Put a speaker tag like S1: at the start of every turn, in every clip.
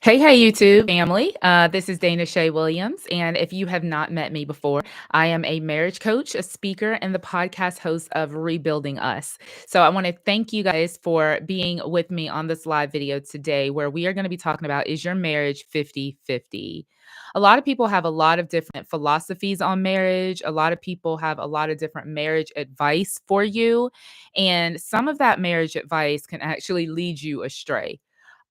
S1: Hey, YouTube family. This is Dana Shay Williams. And if you have not met me before, I am a marriage coach, a speaker, and the podcast host of Rebuilding Us. So I want to thank you guys for being with me on this live video today, where we are going to be talking about, is your marriage 50-50? A lot of people have a lot of different philosophies on marriage. A lot of people have a lot of different marriage advice for you. And some of that marriage advice can actually lead you astray.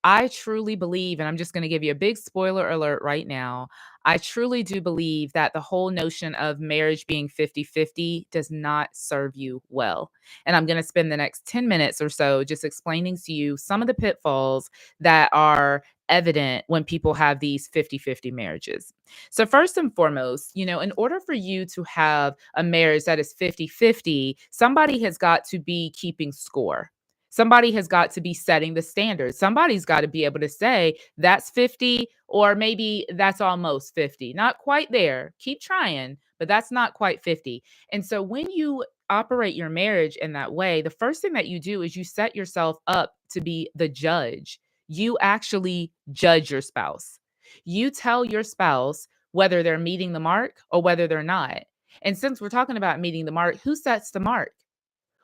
S1: I truly believe, and I'm just going to give you a big spoiler alert right now. I truly do believe that the whole notion of marriage being 50-50 does not serve you well. And I'm going to spend the next 10 minutes or so just explaining to you some of the pitfalls that are evident when people have these 50-50 marriages. So, first and foremost, in order for you to have a marriage that is 50-50, somebody has got to be keeping score. Somebody has got to be setting the standards. Somebody's got to be able to say that's 50 or maybe that's almost 50. Not quite there. Keep trying, but that's not quite 50. And so when you operate your marriage in that way, the first thing that you do is you set yourself up to be the judge. You actually judge your spouse. You tell your spouse whether they're meeting the mark or whether they're not. And since we're talking about meeting the mark, who sets the mark?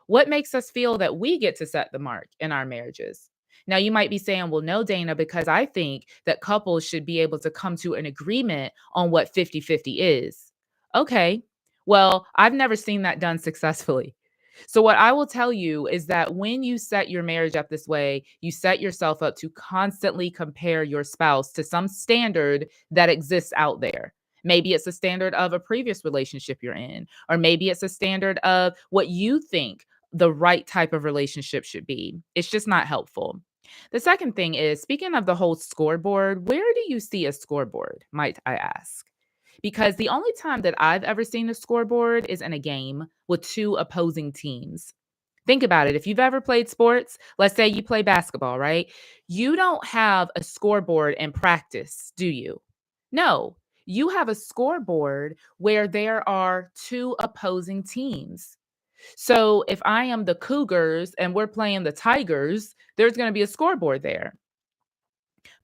S1: What makes us feel that we get to set the mark in our marriages? Now, you might be saying, well, no, Dana, because I think that couples should be able to come to an agreement on what 50-50 is. Okay. Well, I've never seen that done successfully. So, what I will tell you is that when you set your marriage up this way, you set yourself up to constantly compare your spouse to some standard that exists out there. Maybe it's a standard of a previous relationship you're in, or maybe it's a standard of what you think the right type of relationship should be. It's just not helpful. The second thing is, speaking of the whole scoreboard, where do you see a scoreboard, might I ask? Because the only time that I've ever seen a scoreboard is in a game with two opposing teams. Think about it. If you've ever played sports, let's say you play basketball, right? You don't have a scoreboard in practice, do you? No, you have a scoreboard where there are two opposing teams. So if I am the Cougars and we're playing the Tigers, there's going to be a scoreboard there.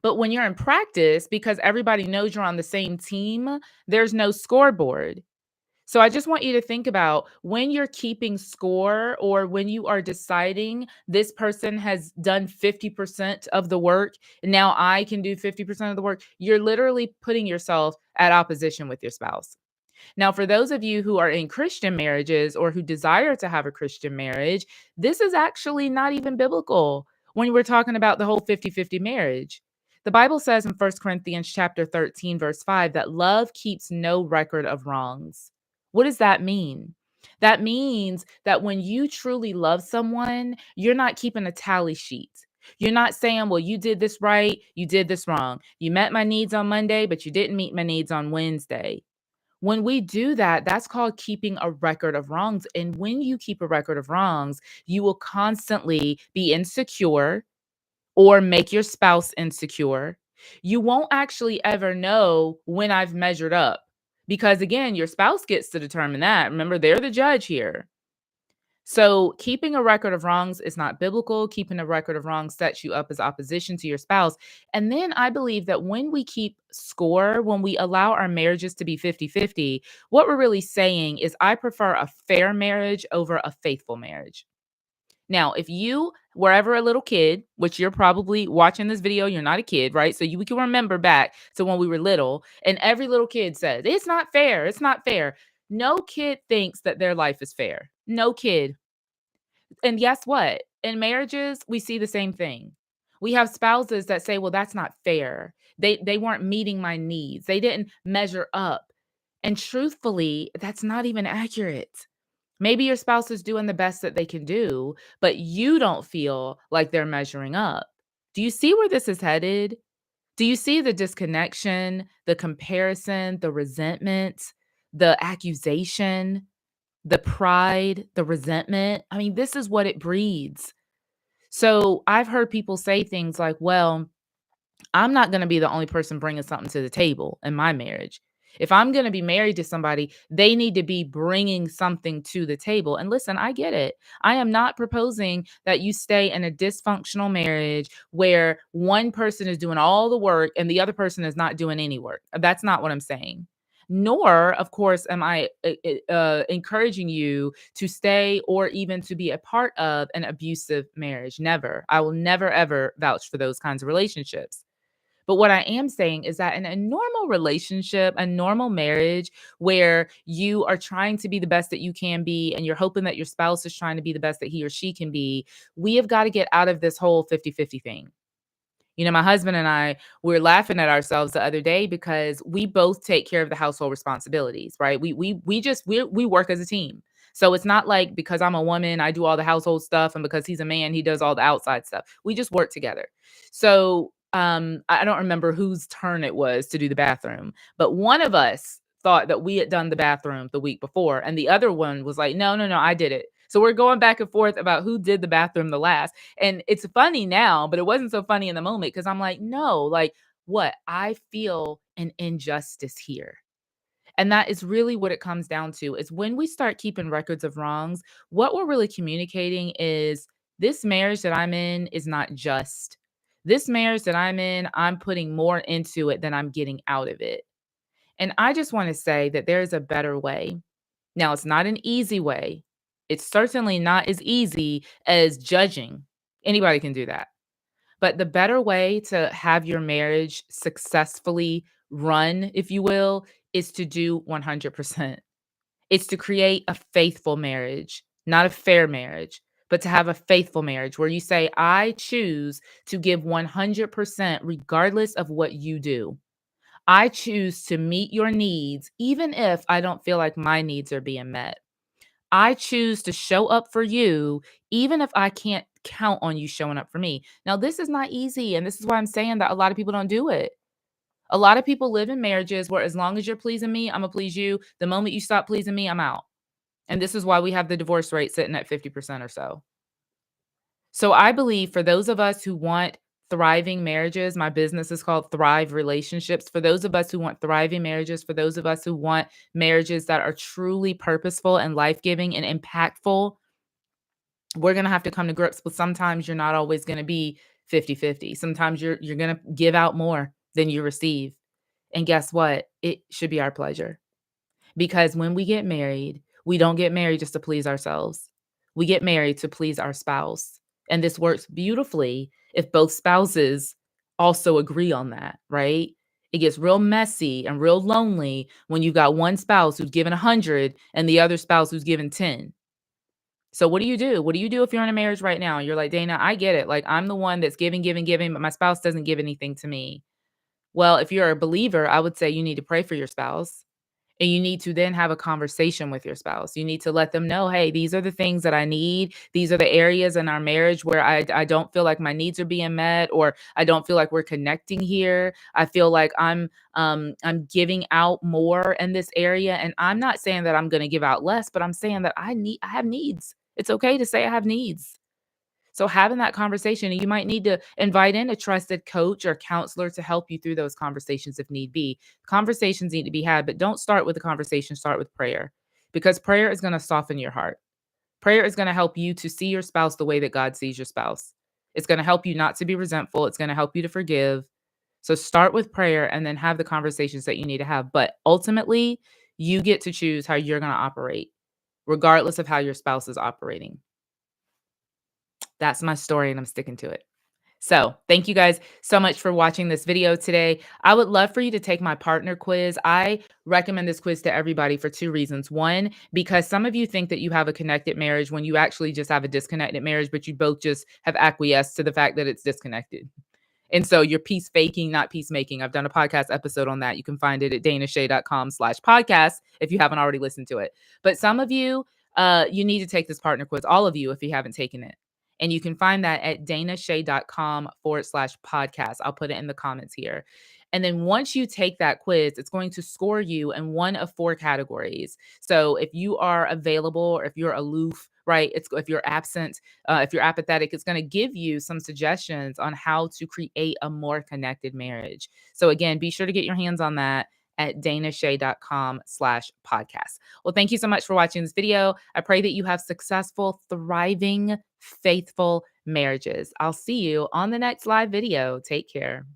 S1: But when you're in practice, because everybody knows you're on the same team, there's no scoreboard. So I just want you to think about when you're keeping score or when you are deciding this person has done 50% of the work, and now I can do 50% of the work, you're literally putting yourself at opposition with your spouse. Now, for those of you who are in Christian marriages or who desire to have a Christian marriage, this is actually not even biblical when we're talking about the whole 50-50 marriage. The Bible says in First Corinthians chapter 13 verse 5 that love keeps no record of wrongs. What does that mean? That means that when you truly love someone, you're not keeping a tally sheet. You're not saying, well, you did this right, you did this wrong. You met my needs on Monday, but you didn't meet my needs on Wednesday. When we do that, that's called keeping a record of wrongs. And when you keep a record of wrongs, you will constantly be insecure or make your spouse insecure. You won't actually ever know when I've measured up because, again, your spouse gets to determine that. Remember, they're the judge here. So, keeping a record of wrongs is not biblical. Keeping a record of wrongs sets you up as opposition to your spouse. And then I believe that when we keep score, when we allow our marriages to be 50-50, what we're really saying is, I prefer a fair marriage over a faithful marriage. Now, if you were ever a little kid, which you're probably watching this video, you're not a kid, right? So we can remember back to when we were little, and every little kid says, it's not fair. It's not fair. No kid thinks that their life is fair. No kid. And guess what? In marriages, we see the same thing. We have spouses that say, well, that's not fair. They weren't meeting my needs. They didn't measure up. And truthfully, that's not even accurate. Maybe your spouse is doing the best that they can do, but you don't feel like they're measuring up. Do you see where this is headed? Do you see the disconnection, the comparison, the resentment, the accusation? The pride, the resentment. I mean, this is what it breeds. So I've heard people say things like, well, I'm not going to be the only person bringing something to the table in my marriage. If I'm going to be married to somebody, they need to be bringing something to the table. And listen, I get it. I am not proposing that you stay in a dysfunctional marriage where one person is doing all the work and the other person is not doing any work. That's not what I'm saying. Nor, of course, am I encouraging you to stay or even to be a part of an abusive marriage. Never. I will never, ever vouch for those kinds of relationships. But what I am saying is that in a normal relationship, a normal marriage where you are trying to be the best that you can be and you're hoping that your spouse is trying to be the best that he or she can be, we have got to get out of this whole 50-50 thing. You know, my husband and I were laughing at ourselves the other day because we both take care of the household responsibilities, right? We work as a team. So it's not like because I'm a woman, I do all the household stuff, and because he's a man, he does all the outside stuff. We just work together. So I don't remember whose turn it was to do the bathroom, but one of us thought that we had done the bathroom the week before, and the other one was like, no, no, no, I did it. So we're going back and forth about who did the bathroom the last. And it's funny now, but it wasn't so funny in the moment because I'm like, no, like what? I feel an injustice here. And that is really what it comes down to is when we start keeping records of wrongs, what we're really communicating is this marriage that I'm in is not just. This marriage that I'm in, I'm putting more into it than I'm getting out of it. And I just want to say that there is a better way. Now, it's not an easy way. It's certainly not as easy as judging. Anybody can do that. But the better way to have your marriage successfully run, if you will, is to do 100%. It's to create a faithful marriage, not a fair marriage, but to have a faithful marriage where you say, I choose to give 100% regardless of what you do. I choose to meet your needs, even if I don't feel like my needs are being met. I choose to show up for you, even if I can't count on you showing up for me. Now, this is not easy. And this is why I'm saying that a lot of people don't do it. A lot of people live in marriages where as long as you're pleasing me, I'm going to please you. The moment you stop pleasing me, I'm out. And this is why we have the divorce rate sitting at 50% or so. So I believe for those of us who want thriving marriages, my business is called Thrive Relationships. For those of us who want thriving marriages, for those of us who want marriages that are truly purposeful and life giving and impactful, we're going to have to come to grips with sometimes you're not always going to be 50-50. Sometimes you're going to give out more than you receive. And guess what? It should be our pleasure. Because when we get married, we don't get married just to please ourselves. We get married to please our spouse. And this works beautifully if both spouses also agree on that, right? It gets real messy and real lonely when you've got one spouse who's given 100 and the other spouse who's given 10. So what do you do? What do you do if you're in a marriage right now? You're like, Dana, I get it. Like I'm the one that's giving, giving, giving, but my spouse doesn't give anything to me. Well, if you're a believer, I would say you need to pray for your spouse. And you need to then have a conversation with your spouse. You need to let them know, hey, these are the things that I need. These are the areas in our marriage where I don't feel like my needs are being met, or I don't feel like we're connecting here. I feel like I'm giving out more in this area. And I'm not saying that I'm going to give out less, but I'm saying that I have needs. It's okay to say I have needs. So having that conversation, and you might need to invite in a trusted coach or counselor to help you through those conversations if need be. Conversations need to be had, but don't start with the conversation, start with prayer. Because prayer is going to soften your heart. Prayer is going to help you to see your spouse the way that God sees your spouse. It's going to help you not to be resentful. It's going to help you to forgive. So start with prayer and then have the conversations that you need to have. But ultimately, you get to choose how you're going to operate, regardless of how your spouse is operating. That's my story, and I'm sticking to it. So, thank you guys so much for watching this video today. I would love for you to take my partner quiz. I recommend this quiz to everybody for two reasons. One, because some of you think that you have a connected marriage when you actually just have a disconnected marriage, but you both just have acquiesced to the fact that it's disconnected. And so you're peace faking, not peacemaking. I've done a podcast episode on that. You can find it at danashay.com/podcast if you haven't already listened to it. But some of you, you need to take this partner quiz, all of you, if you haven't taken it. And you can find that at danashay.com/podcast. I'll put it in the comments here. And then once you take that quiz, it's going to score you in one of four categories. So if you are available or if you're aloof, right? If you're absent, if you're apathetic, it's going to give you some suggestions on how to create a more connected marriage. So again, be sure to get your hands on that. at danashay.com/podcast. Well, thank you so much for watching this video. I pray that you have successful, thriving, faithful marriages. I'll see you on the next live video. Take care.